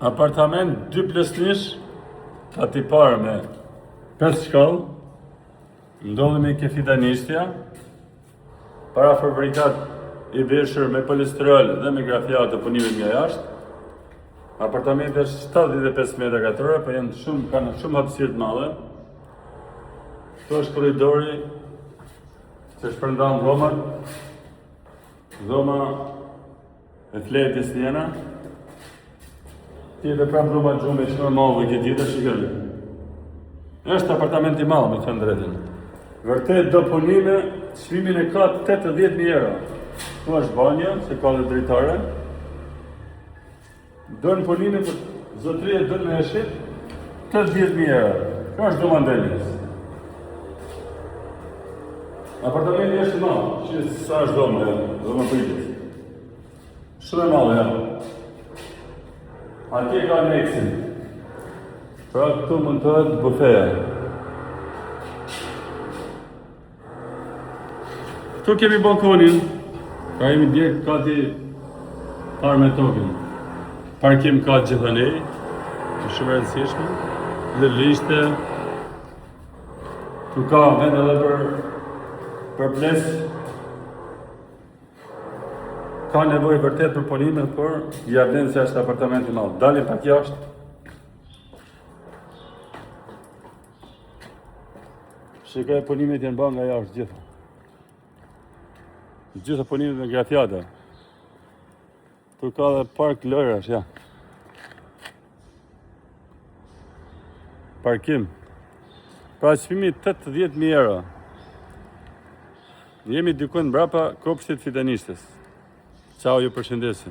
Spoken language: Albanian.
Apartament 2+1, kati parë me 5 shkallë, ndodhemi ke Fidanistja, para fabrikat i veshur me polisterol dhe me grafiat të punimit nga jashtë. Apartamenti është 75 m2, po kanë shumë hapësirë të madhe. Këto është korridori që shpërndan dhoma e fletjes njena. Tjetër prapë dhoma gjume që normal dhe këtë tjetër shikërë. Është apartament i madh, me të thënë drejtën. Vërtet do punime, çmimin e ka 80.000 euro. Këtu është banja, se ka dhe dritare. Do në punime për zotëria do në eshit, 80.000 euro. Kjo është dhoma ndenjës. Apartamenti është i madh, që sa është dhoma pritjes. Shumë e madhe, ja. Atje ka aneksin. Pra këtu montohet bufeja. Këtu kemi balkonin. Pra jemi direkt gati parë me tokën. Parkim ka gjithanej, shumë e rëndësishme. Dhe lishte. Tu ka vend edhe për ples. Ka nevojë vërtet për punime, por ja vlen se është apartament i madh. Dalim pak jashtë. Shikoj punimet janë bërë nga jashtë gjitha. Gjitha punimet me grafiata. Tu ka dhe park lojrash, ja. Parkim. Pra çmimi 80.000 euro. Jemi dikun mbrapa kopshtit Fidanistës. Ciao, ju përshëndesim.